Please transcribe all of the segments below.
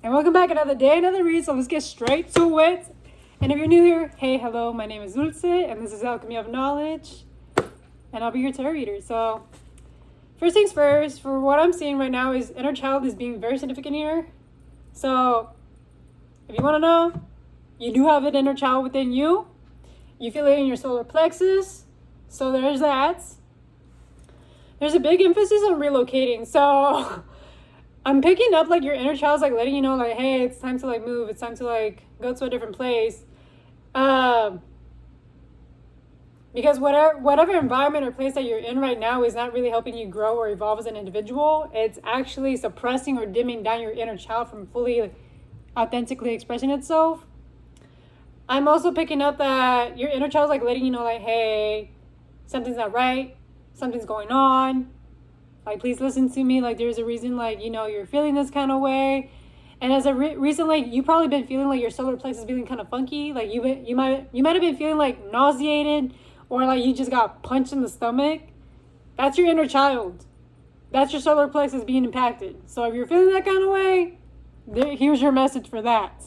And welcome back, another day, another read, so let's get straight to it. And if you're new here, hey, hello, my name is Dulce, and this is Alchemy of Knowledge, and I'll be your tarot reader. So, first things first, for what I'm seeing right now is inner child is being very significant here. So, if you want to know, you do have an inner child within you. You feel it in your solar plexus, so there's that. There's a big emphasis on relocating, so... I'm picking up like your inner child's like letting you know like, hey, it's time to like move. It's time to like go to a different place. Because whatever environment or place that you're in right now is not really helping you grow or evolve as an individual. It's actually suppressing or dimming down your inner child from fully like, authentically expressing itself. I'm also picking up that your inner child's like letting you know like, hey, something's not right. Something's going on. Like, please listen to me. Like, there's a reason, like, you know, you're feeling this kind of way. And as a recent, like, you probably been feeling like your solar plexus is feeling kind of funky. Like, you might have been feeling like nauseated, or like you just got punched in the stomach. That's your inner child. That's your solar plexus being impacted. So if you're feeling that kind of way, here's your message for that.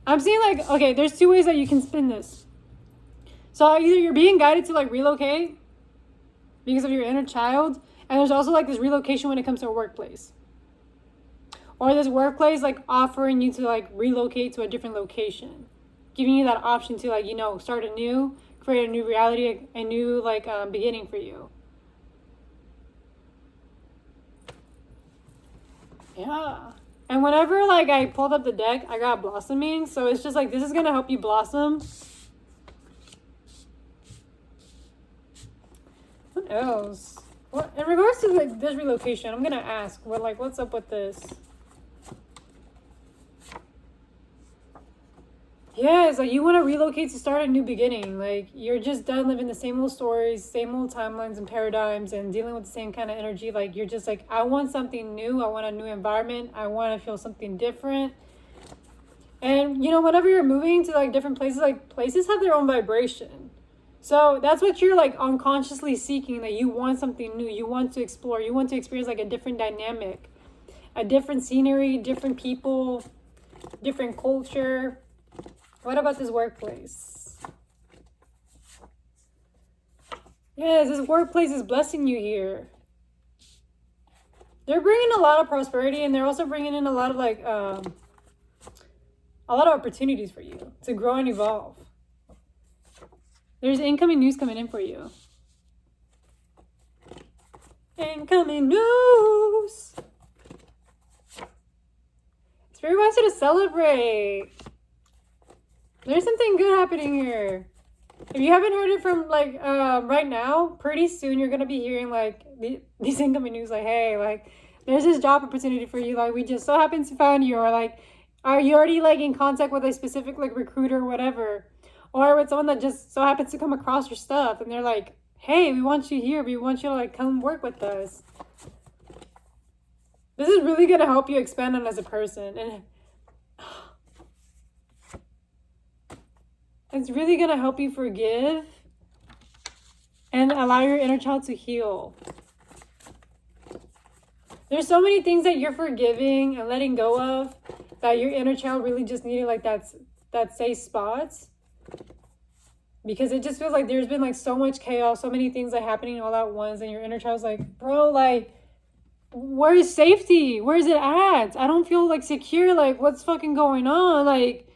I'm seeing like, okay, there's two ways that you can spin this. So either you're being guided to like relocate because of your inner child, and there's also like this relocation when it comes to a workplace, or this workplace like offering you to like relocate to a different location, giving you that option to like, you know, start anew, create a new reality, a new like beginning for you. Yeah. And whenever like I pulled up the deck, I got blossoming, so it's just like this is gonna help you blossom. What else? What in regards to like this relocation, I'm gonna ask what's up with this? Yeah, it's like you want to relocate to start a new beginning. Like you're just done living the same old stories, same old timelines and paradigms, and dealing with the same kind of energy. Like you're just like, I want something new. I want a new environment. I want to feel something different. And you know, whenever you're moving to like different places, like places have their own vibration. So that's what you're like unconsciously seeking, that you want something new, you want to explore, you want to experience like a different dynamic, a different scenery, different people, different culture. What about this workplace? Yes, this workplace is blessing you here. They're bringing a lot of prosperity, and they're also bringing in a lot of like, a lot of opportunities for you to grow and evolve. There's incoming news coming in for you. Incoming news! Spirit wants you to celebrate. There's something good happening here. If you haven't heard it from like right now, pretty soon you're gonna be hearing like these incoming news like, hey, like there's this job opportunity for you. Like we just so happen to find you, or like are you already like in contact with a specific like recruiter or whatever? Or with someone that just so happens to come across your stuff and they're like, hey, we want you here. We want you to like come work with us. This is really going to help you expand on as a person. And it's really going to help you forgive and allow your inner child to heal. There's so many things that you're forgiving and letting go of that your inner child really just needed like that safe spot. Because it just feels like there's been like so much chaos, so many things like happening all at once, and your inner child's like, bro, like, where's safety? Where's it at? I don't feel like secure. Like, what's fucking going on? Like,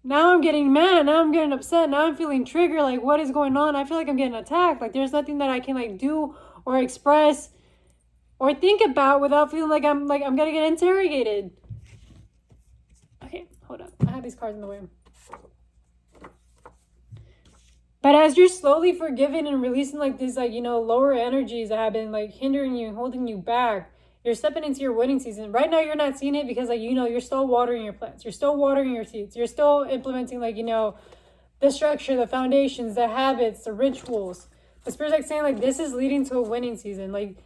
now I'm getting mad. Now I'm getting upset. Now I'm feeling triggered. Like, what is going on? I feel like I'm getting attacked. Like, there's nothing that I can like do or express or think about without feeling like I'm gonna get interrogated. Okay, hold up. I have these cards in the way. But as you're slowly forgiving and releasing like these like, you know, lower energies that have been like hindering you and holding you back, you're stepping into your winning season. Right now you're not seeing it because like, you know, you're still watering your plants. You're still watering your seeds. You're still implementing like, you know, the structure, the foundations, the habits, the rituals. The Spirit's like saying like this is leading to a winning season. Like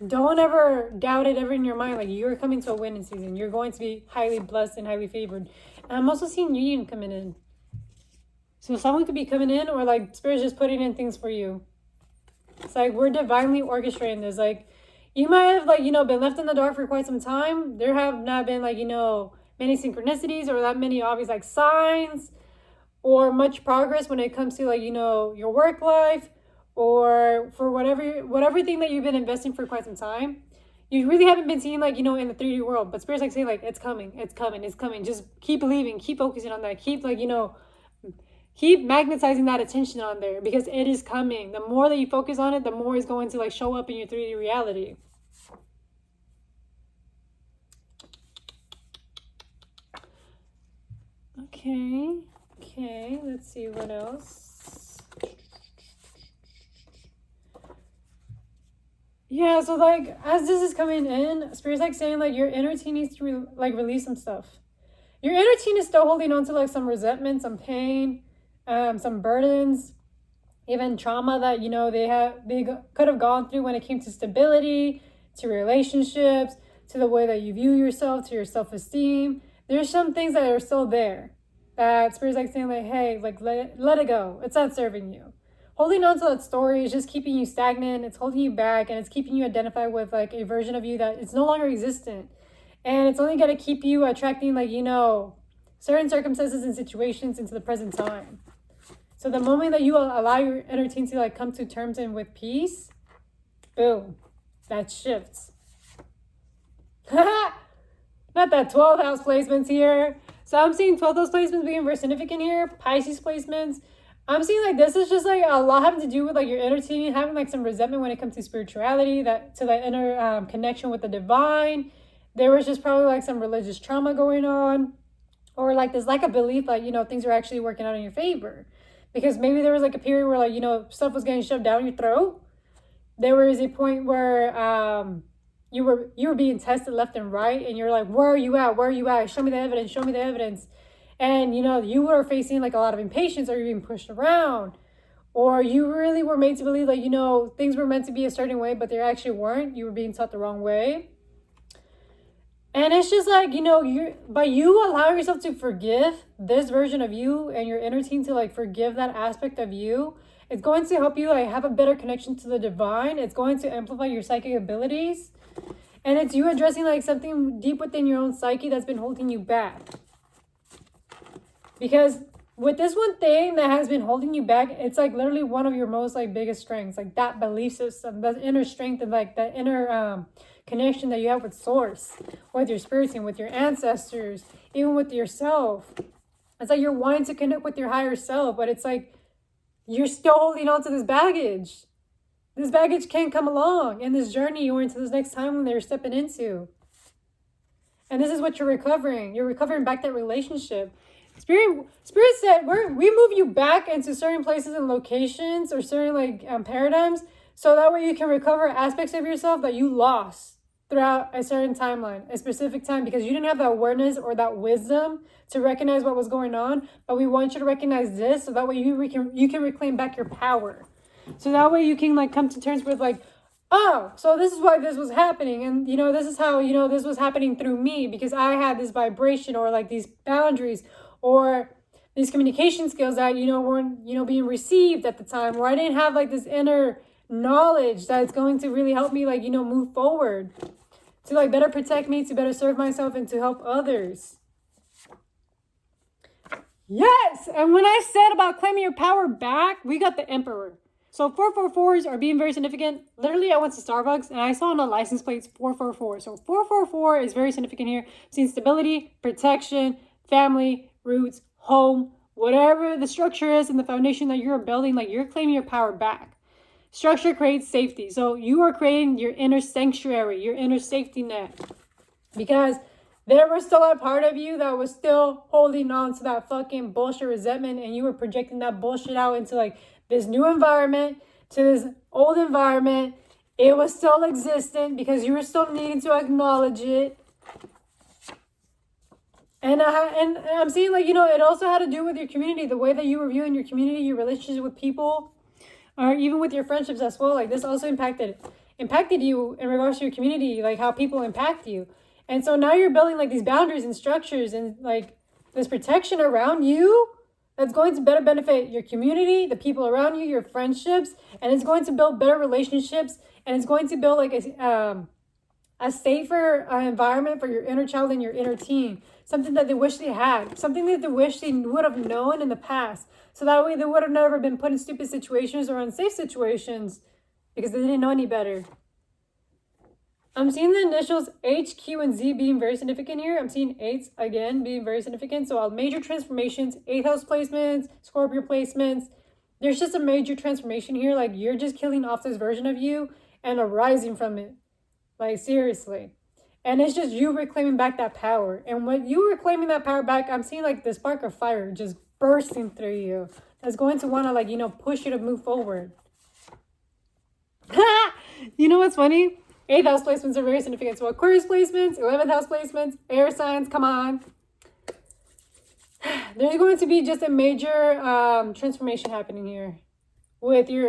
don't ever doubt it ever in your mind. Like you're coming to a winning season. You're going to be highly blessed and highly favored. And I'm also seeing union coming in. So someone could be coming in, or like Spirit's just putting in things for you. It's like we're divinely orchestrating this. Like, You might have like, been left in the dark for quite some time. There have not been like, many synchronicities or that many obvious like signs or much progress when it comes to like, your work life or for whatever thing that you've been investing for quite some time. You really haven't been seeing like, in the 3D world, but Spirit's like saying like, it's coming, it's coming, it's coming. Just keep believing, keep focusing on that. Keep like, keep magnetizing that attention on there because it is coming. The more that you focus on it, the more it's going to like show up in your 3D reality. Okay, let's see what else. Yeah, so like as this is coming in, Spirit's like saying like your inner teen needs to release some stuff. Your inner teen is still holding on to like some resentment, some pain, some burdens, even trauma that they could have gone through when it came to stability, to relationships, to the way that you view yourself, to your self-esteem. There's some things that are still there that Spirit's like saying like, hey, like let it go. It's not serving you. Holding on to that story is just keeping you stagnant. It's holding you back, and it's keeping you identified with like a version of you that it's no longer existent. And it's only going to keep you attracting like, certain circumstances and situations into the present time. So the moment that you allow your inner teen to like come to terms and with peace, boom, that shifts. Not that 12th house placements here. So I'm seeing 12th house placements being very significant here. Pisces placements. I'm seeing like this is just like a lot having to do with like your inner teen having like some resentment when it comes to spirituality, that inner connection with the divine. There was just probably like some religious trauma going on, or like this lack of belief like, things are actually working out in your favor. Because maybe there was like a period where like, stuff was getting shoved down your throat. There was a point where you were being tested left and right, and you're like, where are you at? Where are you at? Show me the evidence. Show me the evidence. And, you were facing like a lot of impatience, or you're being pushed around, or you really were made to believe like, things were meant to be a certain way, but they actually weren't. You were being taught the wrong way. And it's just like, by you allowing yourself to forgive this version of you and your inner teen to like forgive that aspect of you, it's going to help you like have a better connection to the divine. It's going to amplify your psychic abilities. And it's you addressing like something deep within your own psyche that's been holding you back. Because with this one thing that has been holding you back, it's like literally one of your most like biggest strengths, like that belief system, that inner strength, and like that inner connection that you have with source, with your spirit team, with your ancestors, even with yourself. It's like you're wanting to connect with your higher self, but it's like you're still holding on to this baggage. This baggage can't come along in this journey or into this next time that you're stepping into. And this is what you're recovering. You're recovering back that relationship. Spirit said, we move you back into certain places and locations or certain like paradigms, so that way you can recover aspects of yourself that you lost throughout a certain timeline, a specific time, because you didn't have that awareness or that wisdom to recognize what was going on. But we want you to recognize this, so that way you can reclaim back your power. So that way you can like come to terms with like, oh, so this is why this was happening. And, this is how, this was happening through me, because I had this vibration or like these boundaries or these communication skills that, weren't, being received at the time, or I didn't have like this inner knowledge that's going to really help me like, move forward, to like better protect me, to better serve myself, and to help others. Yes. And when I said about claiming your power back, we got the Emperor. So 444s are being very significant. Literally, I went to Starbucks and I saw on the license plates 444. So 444 is very significant here. Seeing stability, protection, family, roots, home, whatever the structure is and the foundation that you're building, like you're claiming your power back. Structure creates safety. So you are creating your inner sanctuary, your inner safety net. Because there was still a part of you that was still holding on to that fucking bullshit resentment, and you were projecting that bullshit out into like this new environment, to this old environment. It was still existent because you were still needing to acknowledge it. And I'm seeing like, it also had to do with your community, the way that you were viewing your community, your relationships with people, or even with your friendships as well. Like this also impacted you in regards to your community, like how people impact you. And so now you're building like these boundaries and structures and like this protection around you that's going to better benefit your community, the people around you, your friendships, and it's going to build better relationships, and it's going to build like a safer environment for your inner child and your inner teen. Something that they wish they had. Something that they wish they would have known in the past. So that way they would have never been put in stupid situations or unsafe situations because they didn't know any better. I'm seeing the initials H, Q, and Z being very significant here. I'm seeing 8s again being very significant. So major transformations, 8th house placements, Scorpio placements. There's just a major transformation here. Like you're just killing off this version of you and arising from it. Like seriously. And it's just you reclaiming back that power. And when you reclaiming that power back, I'm seeing like the spark of fire just bursting through you. That's going to want to like, push you to move forward. You know what's funny? 8th house placements are very significant. So Aquarius placements, 11th house placements, air signs, come on. There's going to be just a major transformation happening here with your